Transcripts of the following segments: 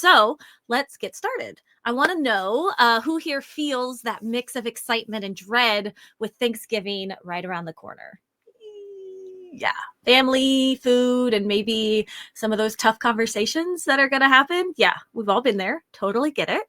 So let's get started. I want to know who here feels that mix of excitement and dread with Thanksgiving right around the corner. Yeah, family, food, and maybe some of those tough conversations that are going to happen. Yeah, we've all been there. Totally get it.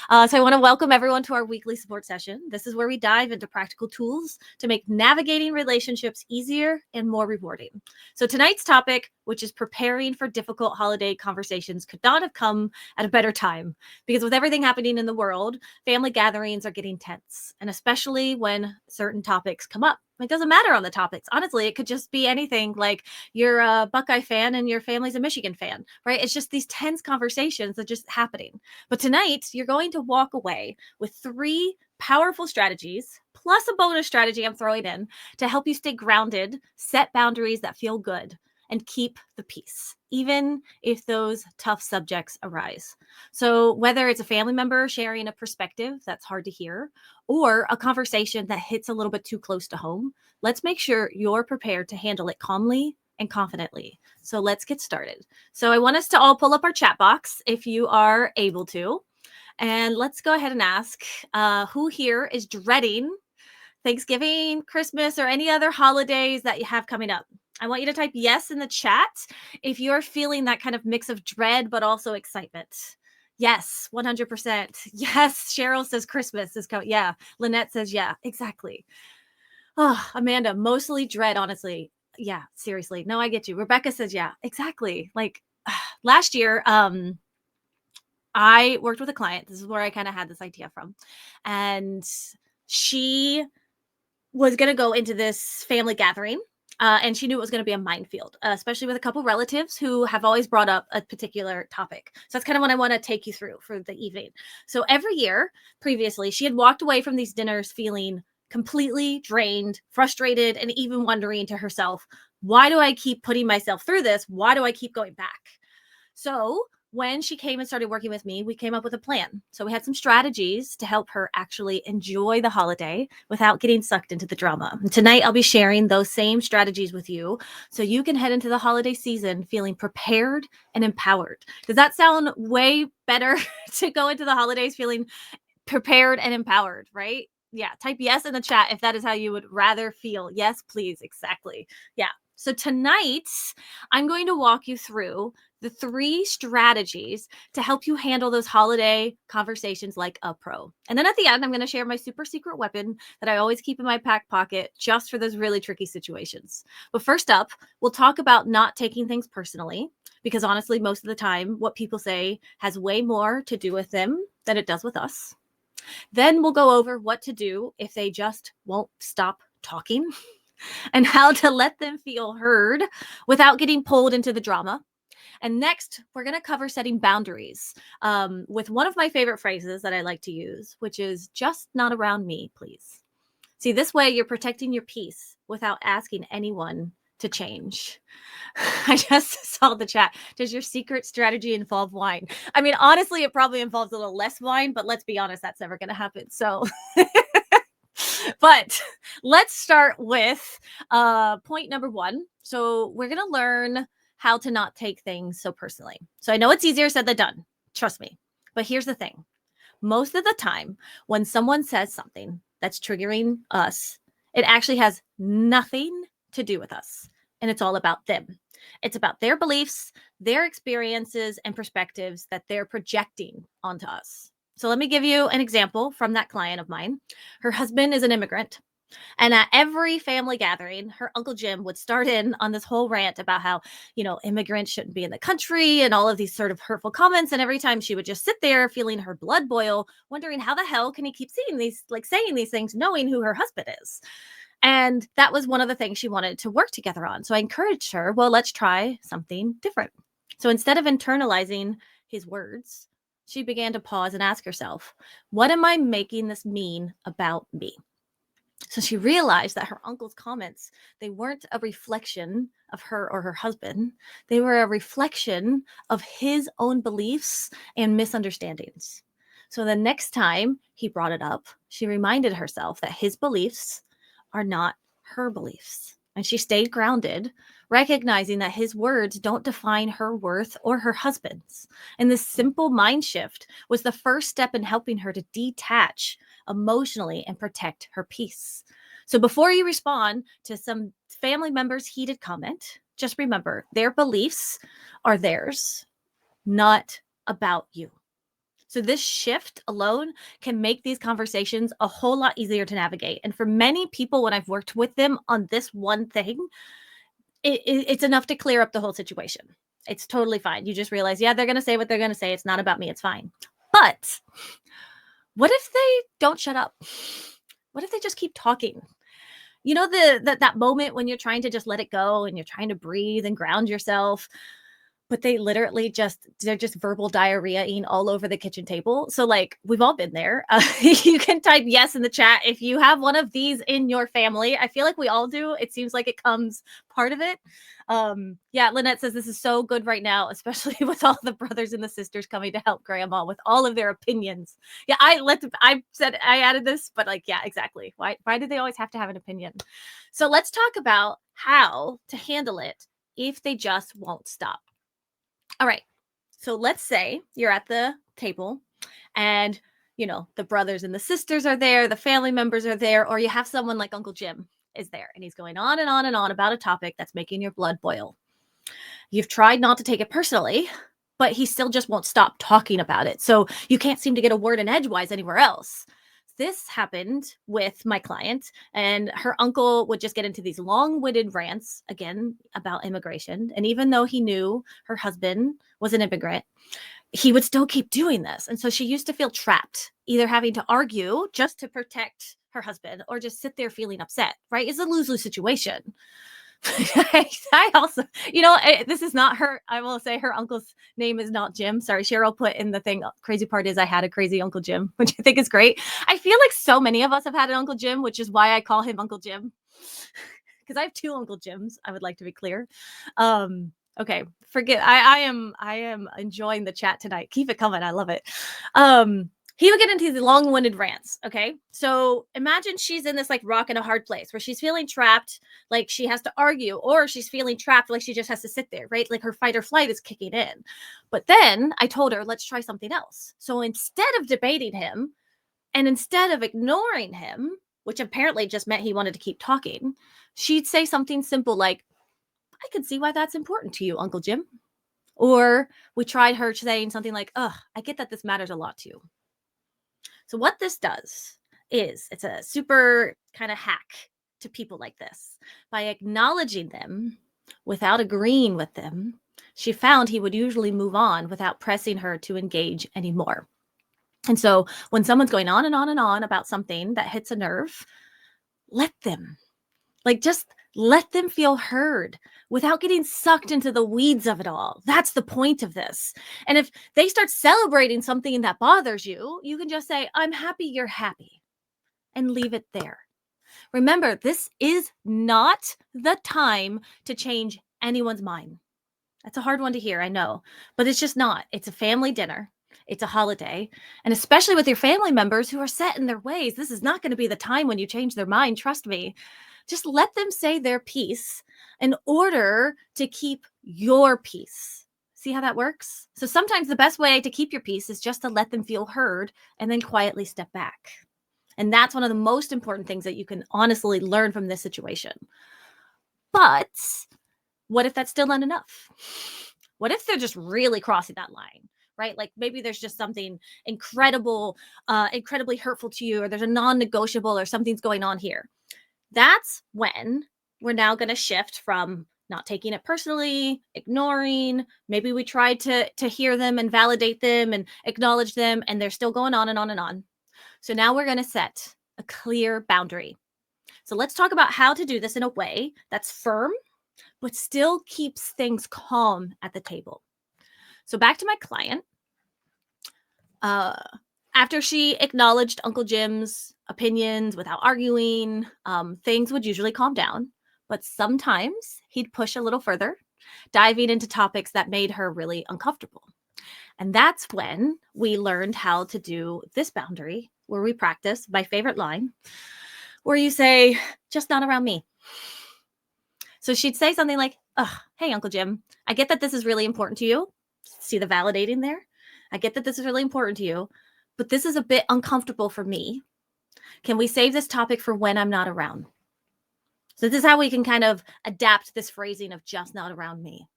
So I want to welcome everyone to our weekly support session. This is where we dive into practical tools to make navigating relationships easier and more rewarding. So tonight's topic, which is preparing for difficult holiday conversations, could not have come at a better time, because with everything happening in the world, family gatherings are getting tense, and especially when certain topics come up. It doesn't matter on the topics. Honestly, it could just be anything, like you're a Buckeye fan and your family's a Michigan fan, right? It's just these tense conversations that are just happening. But tonight, you're going to walk away with 3 powerful strategies, plus a bonus strategy I'm throwing in, to help you stay grounded, set boundaries that feel good, and keep the peace, even if those tough subjects arise. So whether it's a family member sharing a perspective that's hard to hear, or a conversation that hits a little bit too close to home, let's make sure you're prepared to handle it calmly and confidently. So let's get started. So I want us to all pull up our chat box if you are able to. And let's go ahead and ask who here is dreading Thanksgiving, Christmas, or any other holidays that you have coming up. I want you to type yes in the chat if you're feeling that kind of mix of dread, but also excitement. Yes, 100%. Yes, Cheryl says Christmas is coming. Yeah, Lynette says yeah, exactly. Oh, Amanda, mostly dread, honestly. Yeah, seriously. No, I get you. Rebecca says yeah, exactly. Like last year, I worked with a client. This is where I kind of had this idea from. And she was going to go into this family gathering. And she knew it was going to be a minefield, especially with a couple relatives who have always brought up a particular topic. So that's kind of what I want to take you through for the evening. So every year previously, she had walked away from these dinners feeling completely drained, frustrated, and even wondering to herself, why do I keep putting myself through this? Why do I keep going back? So when she came and started working with me, we came up with a plan. So we had some strategies to help her actually enjoy the holiday without getting sucked into the drama. And tonight, I'll be sharing those same strategies with you so you can head into the holiday season feeling prepared and empowered. Does that sound way better to go into the holidays feeling prepared and empowered, right? Yeah, type yes in the chat if that is how you would rather feel. Yes, please. Exactly. Yeah. So tonight, I'm going to walk you through the 3 strategies to help you handle those holiday conversations like a pro. And then at the end, I'm going to share my super secret weapon that I always keep in my back pocket just for those really tricky situations. But first up, we'll talk about not taking things personally, because honestly, most of the time, what people say has way more to do with them than it does with us. Then we'll go over what to do if they just won't stop talking and how to let them feel heard without getting pulled into the drama. And next, we're going to cover setting boundaries with one of my favorite phrases that I like to use, which is just not around me, please. See, this way you're protecting your peace without asking anyone to change. I just saw the chat. Does your secret strategy involve wine? I mean, honestly, it probably involves a little less wine, but let's be honest, that's never going to happen. So, but let's start with point number 1. So, we're going to learn how to not take things so personally. So, I know it's easier said than done. Trust me. But here's the thing. Most of the time, when someone says something that's triggering us, it actually has nothing to do with us. And it's all about them. It's about their beliefs, their experiences, and perspectives that they're projecting onto us. So let me give you an example from that client of mine. Her husband is an immigrant. And at every family gathering, her Uncle Jim would start in on this whole rant about how, immigrants shouldn't be in the country and all of these sort of hurtful comments. And every time she would just sit there feeling her blood boil, wondering how the hell can he keep saying these things, knowing who her husband is. And that was one of the things she wanted to work together on. So I encouraged her, well, let's try something different. So instead of internalizing his words, she began to pause and ask herself, what am I making this mean about me? So she realized that her uncle's comments, they weren't a reflection of her or her husband. They were a reflection of his own beliefs and misunderstandings. So the next time he brought it up, she reminded herself that his beliefs are not her beliefs. And she stayed grounded recognizing that his words don't define her worth or her husband's. And this simple mind shift was the first step in helping her to detach emotionally and protect her peace. So before you respond to some family member's heated comment, just remember their beliefs are theirs, not about you. So this shift alone can make these conversations a whole lot easier to navigate. And for many people, when I've worked with them on this one thing, it's enough to clear up the whole situation. It's totally fine. You just realize, yeah, they're going to say what they're going to say. It's not about me. It's fine. But what if they don't shut up? What if they just keep talking? You know, that moment when you're trying to just let it go and you're trying to breathe and ground yourself, but they literally they're just verbal diarrheaing all over the kitchen table. So like we've all been there. You can type yes in the chat if you have one of these in your family. I feel like we all do. It seems like it comes part of it. Yeah, Lynette says this is so good right now, especially with all the brothers and the sisters coming to help grandma with all of their opinions. Yeah, I said I added this, but like, yeah, exactly. Why do they always have to have an opinion? So let's talk about how to handle it if they just won't stop. All right. So let's say you're at the table and, the brothers and the sisters are there, the family members are there, or you have someone like Uncle Jim is there and he's going on and on and on about a topic that's making your blood boil. You've tried not to take it personally, but he still just won't stop talking about it. So you can't seem to get a word in edgewise anywhere else. This happened with my client, and her uncle would just get into these long-winded rants again about immigration. And even though he knew her husband was an immigrant, he would still keep doing this. And so she used to feel trapped, either having to argue just to protect her husband or just sit there feeling upset, right? It's a lose-lose situation. I also, this is not her. I will say her uncle's name is not Jim. Sorry, Cheryl put in the thing. Crazy part is I had a crazy Uncle Jim, which I think is great. I feel like so many of us have had an Uncle Jim, which is why I call him Uncle Jim. Because I have two Uncle Jims. I would like to be clear. Okay, forget. I am enjoying the chat tonight. Keep it coming. I love it. He would get into these long-winded rants. Okay. So imagine she's in this like rock and a hard place where she's feeling trapped, like she has to argue, or she's feeling trapped, like she just has to sit there, right? Like her fight or flight is kicking in. But then I told her, let's try something else. So instead of debating him and instead of ignoring him, which apparently just meant he wanted to keep talking, she'd say something simple like, I can see why that's important to you, Uncle Jim. Or we tried her saying something like, I get that this matters a lot to you. So what this does is it's a super kind of hack to people like this. By acknowledging them without agreeing with them, she found he would usually move on without pressing her to engage anymore. And so when someone's going on and on and on about something that hits a nerve, let them. Just let them feel heard without getting sucked into the weeds of it all. That's the point of this. And if they start celebrating something that bothers you, you can just say, I'm happy you're happy, and leave it there. Remember, this is not the time to change anyone's mind. That's a hard one to hear, I know, but it's just not. It's a family dinner. It's a holiday. And especially with your family members who are set in their ways, this is not going to be the time when you change their mind. Trust me. Just let them say their piece in order to keep your peace. See how that works? So sometimes the best way to keep your peace is just to let them feel heard and then quietly step back. And that's one of the most important things that you can honestly learn from this situation. But what if that's still not enough? What if they're just really crossing that line? Right? Like maybe there's just something incredibly hurtful to you, or there's a non-negotiable, or something's going on here. That's when we're now going to shift from not taking it personally, ignoring. Maybe we tried to hear them and validate them and acknowledge them, and they're still going on and on and on. So now we're going to set a clear boundary. So let's talk about how to do this in a way that's firm, but still keeps things calm at the table. So back to my client. After she acknowledged Uncle Jim's opinions without arguing, things would usually calm down. But sometimes he'd push a little further, diving into topics that made her really uncomfortable. And that's when we learned how to do this boundary, where we practice my favorite line, where you say, just not around me. So she'd say something like, Ugh, hey, Uncle Jim, I get that this is really important to you. See the validating there? I get that this is really important to you, but this is a bit uncomfortable for me. Can we save this topic for when I'm not around? So this is how we can kind of adapt this phrasing of just not around me.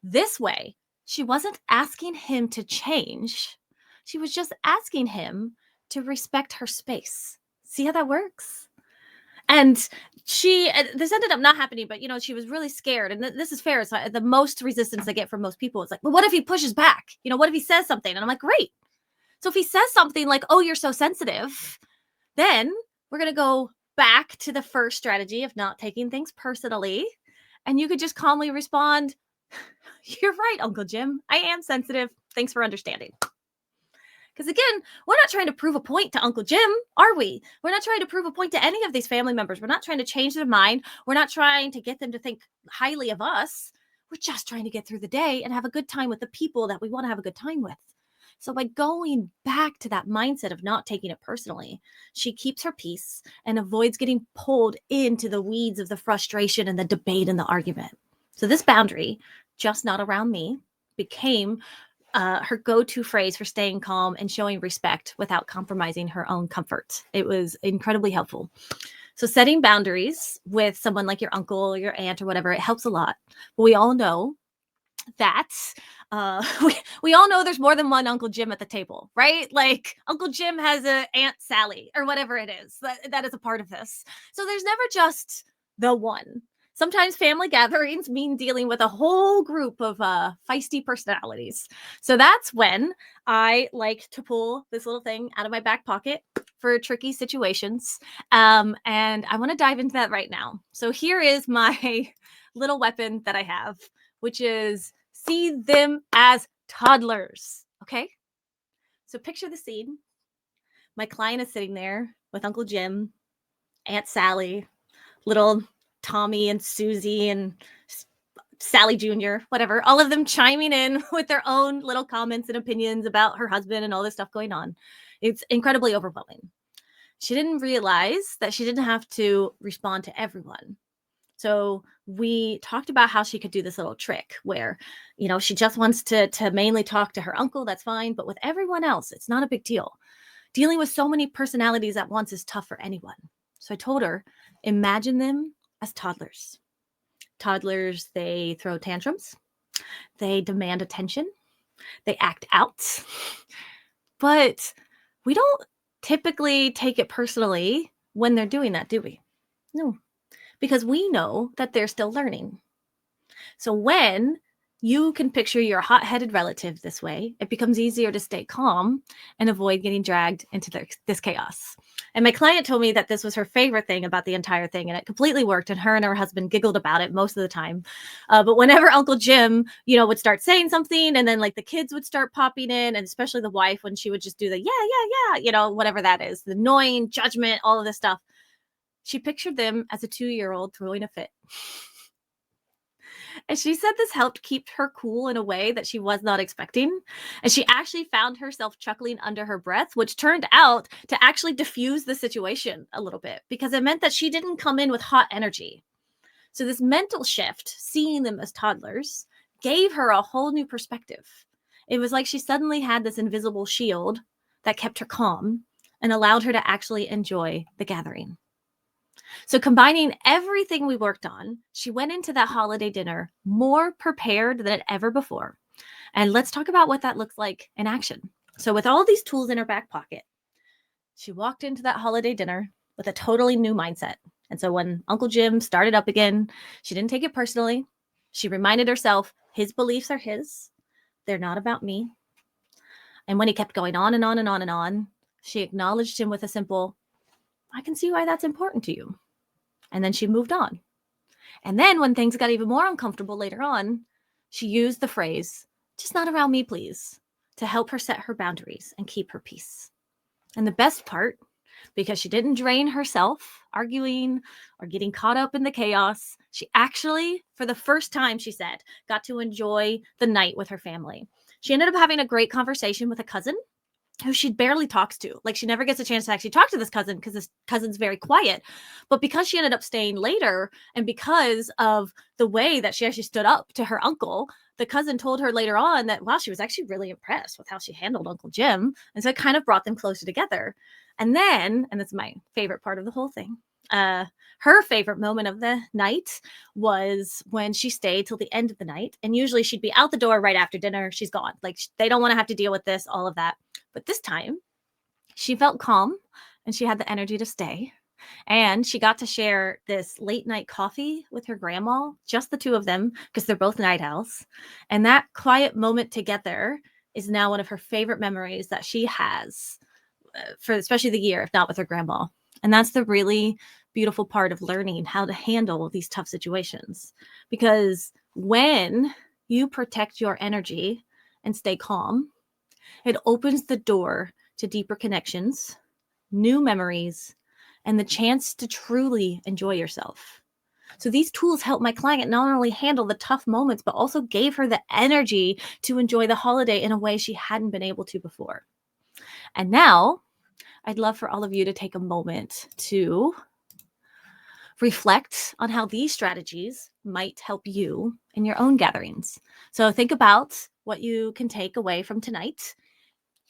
This way, she wasn't asking him to change. She was just asking him to respect her space. See how that works? And this ended up not happening, but she was really scared. And this is fair. It's the most resistance I get from most people. It's like, well, what if he pushes back? What if he says something? And I'm like, great. So if he says something like, oh, you're so sensitive, then we're going to go back to the first strategy of not taking things personally. And you could just calmly respond, you're right, Uncle Jim. I am sensitive. Thanks for understanding. Because again, we're not trying to prove a point to Uncle Jim, are we? We're not trying to prove a point to any of these family members. We're not trying to change their mind. We're not trying to get them to think highly of us. We're just trying to get through the day and have a good time with the people that we want to have a good time with. So by going back to that mindset of not taking it personally, she keeps her peace and avoids getting pulled into the weeds of the frustration and the debate and the argument. So this boundary, just not around me, became her go-to phrase for staying calm and showing respect without compromising her own comfort. It was incredibly helpful. So setting boundaries with someone like your uncle or your aunt or whatever, it helps a lot. But we all know that we all know there's more than one Uncle Jim at the table, right? Like Uncle Jim has a Aunt Sally or whatever it is that is a part of this. So there's never just the one. Sometimes family gatherings mean dealing with a whole group of feisty personalities. So that's when I like to pull this little thing out of my back pocket for tricky situations. And I want to dive into that right now. So here is my little weapon that I have, which is see them as toddlers. Okay. So picture the scene. My client is sitting there with Uncle Jim, Aunt Sally, little Tommy and Susie and Sally Jr., whatever, all of them chiming in with their own little comments and opinions about her husband and all this stuff going on. It's incredibly overwhelming. She didn't realize that she didn't have to respond to everyone. So we talked about how she could do this little trick where, she just wants to mainly talk to her uncle. That's fine. But with everyone else, it's not a big deal. Dealing with so many personalities at once is tough for anyone. So I told her, imagine them as toddlers. Toddlers, they throw tantrums. They demand attention. They act out. But we don't typically take it personally when they're doing that, do we? No. Because we know that they're still learning. So when you can picture your hot-headed relative this way, it becomes easier to stay calm and avoid getting dragged into this chaos. And my client told me that this was her favorite thing about the entire thing, and it completely worked. And her husband giggled about it most of the time. But whenever Uncle Jim, would start saying something, and then like the kids would start popping in, and especially the wife when she would just do the yeah, whatever that is, the annoying judgment, all of this stuff. She pictured them as a 2-year-old throwing a fit. And she said this helped keep her cool in a way that she was not expecting. And she actually found herself chuckling under her breath, which turned out to actually diffuse the situation a little bit because it meant that she didn't come in with hot energy. So this mental shift, seeing them as toddlers, gave her a whole new perspective. It was like she suddenly had this invisible shield that kept her calm and allowed her to actually enjoy the gathering. So combining everything we worked on, she went into that holiday dinner more prepared than ever before. And let's talk about what that looks like in action. So with all these tools in her back pocket, she walked into that holiday dinner with a totally new mindset. And so when Uncle Jim started up again, she didn't take it personally. She reminded herself his beliefs are his. They're not about me. And when he kept going on and on and on and on, she acknowledged him with a simple, I can see why that's important to you. And then she moved on. And then when things got even more uncomfortable later on, she used the phrase, just not around me, please, to help her set her boundaries and keep her peace. And the best part, because she didn't drain herself arguing or getting caught up in the chaos, she actually, for the first time, she said, got to enjoy the night with her family. She ended up having a great conversation with a cousin who she barely talks to. Like, she never gets a chance to actually talk to this cousin because this cousin's very quiet. But because she ended up staying later, and because of the way that she actually stood up to her uncle, the cousin told her later on that, wow, she was actually really impressed with how she handled Uncle Jim. And so it kind of brought them closer together. And then, and that's my favorite part of the whole thing, her favorite moment of the night was when she stayed till the end of the night. And usually she'd be out the door right after dinner. She's gone. Like, they don't want to have to deal with this, all of that. But this time, she felt calm and she had the energy to stay. And she got to share this late night coffee with her grandma, just the two of them, because they're both night owls. And that quiet moment together is now one of her favorite memories that she has for especially the year, if not with her grandma. And that's the really beautiful part of learning how to handle these tough situations. Because when you protect your energy and stay calm, it opens the door to deeper connections, new memories, and the chance to truly enjoy yourself. So these tools help my client not only handle the tough moments, but also gave her the energy to enjoy the holiday in a way she hadn't been able to before. And now I'd love for all of you to take a moment to reflect on how these strategies might help you in your own gatherings. So think about what you can take away from tonight.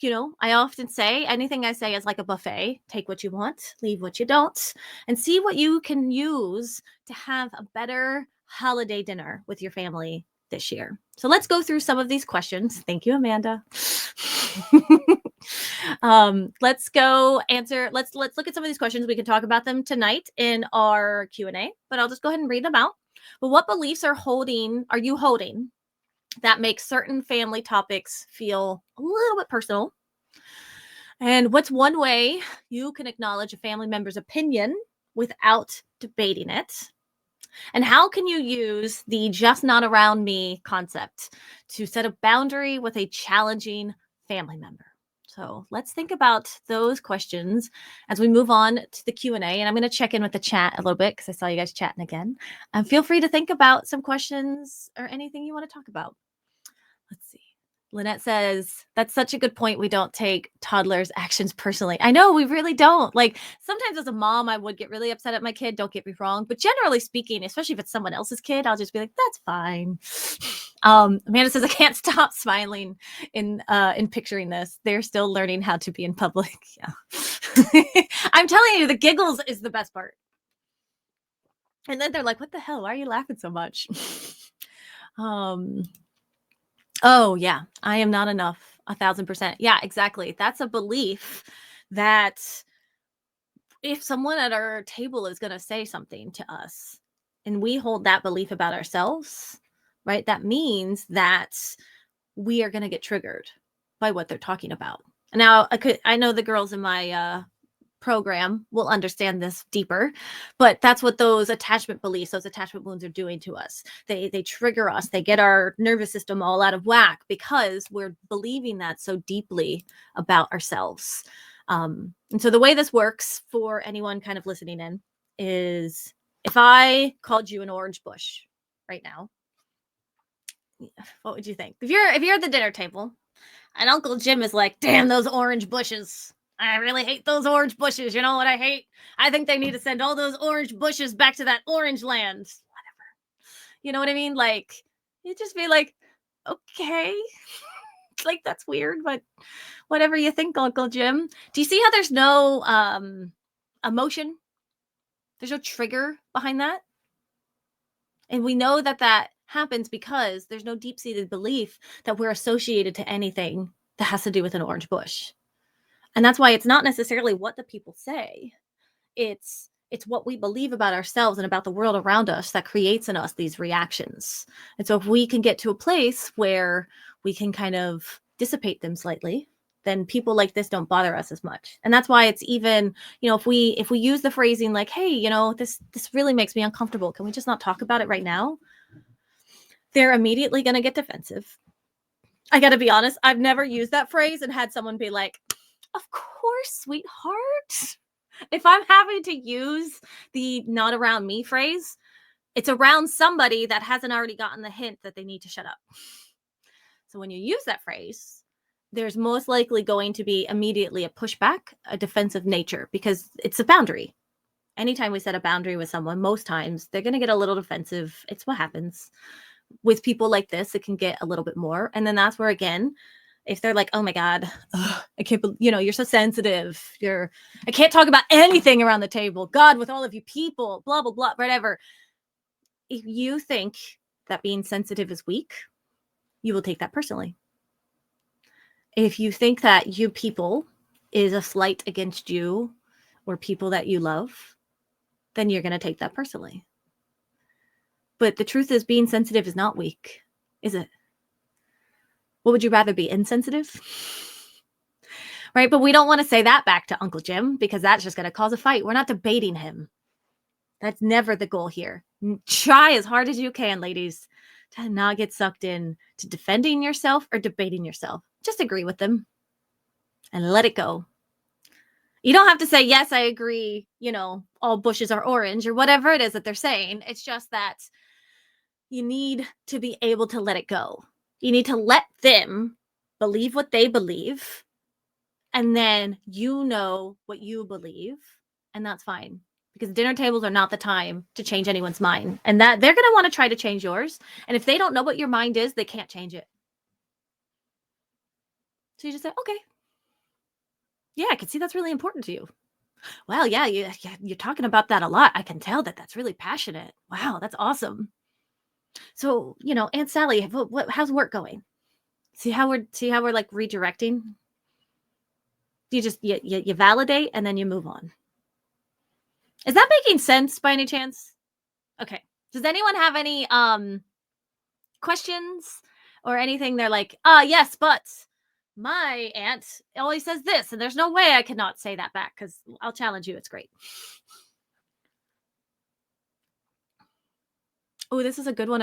You know, I often say anything I say is like a buffet. Take what you want, leave what you don't, and see what you can use to have a better holiday dinner with your family this year. So let's go through some of these questions. Thank you, Amanda. Let's go answer. Let's look at some of these questions. We can talk about them tonight in our Q&A, but I'll just go ahead and read them out. But what beliefs are you holding that makes certain family topics feel a little bit personal? And what's one way you can acknowledge a family member's opinion without debating it? And how can you use the just not around me concept to set a boundary with a challenging family member? So let's think about those questions as we move on to the Q&A. And I'm going to check in with the chat a little bit because I saw you guys chatting again. And feel free to think about some questions or anything you want to talk about. Let's see. Lynette says, that's such a good point. We don't take toddlers' actions personally. I know, we really don't. Like, sometimes as a mom, I would get really upset at my kid. Don't get me wrong. But generally speaking, especially if it's someone else's kid, I'll just be like, that's fine. Amanda says, I can't stop smiling in picturing this. They're still learning how to be in public. Yeah. I'm telling you, the giggles is the best part. And then they're like, what the hell? Why are you laughing so much? Oh, yeah, I am not enough. 1,000%. Yeah, exactly. That's a belief that if someone at our table is going to say something to us and we hold that belief about ourselves, right, that means that we are going to get triggered by what they're talking about. Now, I know the girls in my program will understand this deeper, but that's what those attachment beliefs, those attachment wounds are doing to us. They trigger us. They get our nervous system all out of whack because we're believing that so deeply about ourselves. And so the way this works for anyone kind of listening in is, if I called you an orange bush right now, what would you think? If you're at the dinner table and Uncle Jim is like, damn those orange bushes, I really hate those orange bushes. You know what I hate? I think they need to send all those orange bushes back to that orange land. Whatever. You know what I mean? Like, you'd just be like, okay. Like, that's weird, but whatever you think, Uncle Jim. Do you see how there's no emotion? There's no trigger behind that. And we know that that happens because there's no deep-seated belief that we're associated to anything that has to do with an orange bush. And that's why it's not necessarily what the people say. It's what we believe about ourselves and about the world around us that creates in us these reactions. And so if we can get to a place where we can kind of dissipate them slightly, then people like this don't bother us as much. And that's why it's even, you know, if we use the phrasing like, hey, you know, this really makes me uncomfortable. Can we just not talk about it right now? They're immediately going to get defensive. I got to be honest, I've never used that phrase and had someone be like, of course, sweetheart. If I'm having to use the not around me phrase, it's around somebody that hasn't already gotten the hint that they need to shut up. So when you use that phrase, there's most likely going to be immediately a pushback, a defensive nature, because it's a boundary. Anytime we set a boundary with someone, most times they're going to get a little defensive. It's what happens with people like this. It can get a little bit more. And then that's where, again, if they're like, oh my God, I can't believe, you're so sensitive. I can't talk about anything around the table. God, with all of you people, blah, blah, blah, whatever. If you think that being sensitive is weak, you will take that personally. If you think that you people is a slight against you or people that you love, then you're going to take that personally. But the truth is, being sensitive is not weak, is it? What would you rather be, insensitive? Right? But we don't want to say that back to Uncle Jim, because that's just going to cause a fight. We're not debating him. That's never the goal here. Try as hard as you can, ladies, to not get sucked in to defending yourself or debating yourself. Just agree with them and let it go. You don't have to say, yes, I agree, all bushes are orange or whatever it is that they're saying. It's just that you need to be able to let it go. You need to let them believe what they believe, and then what you believe, and that's fine. Because dinner tables are not the time to change anyone's mind, and that they're going to want to try to change yours. And if they don't know what your mind is, they can't change it. So you just say, okay, yeah, I can see that's really important to you. Well, yeah, you're talking about that a lot. I can tell that that's really passionate. Wow, that's awesome. So, Aunt Sally, how's work going? See how we're like redirecting? You just you validate and then you move on. Is that making sense by any chance? Okay. Does anyone have any questions or anything? They're like, yes, but my aunt always says this, and there's no way I cannot say that back, because I'll challenge you. It's great. Oh, this is a good one to make.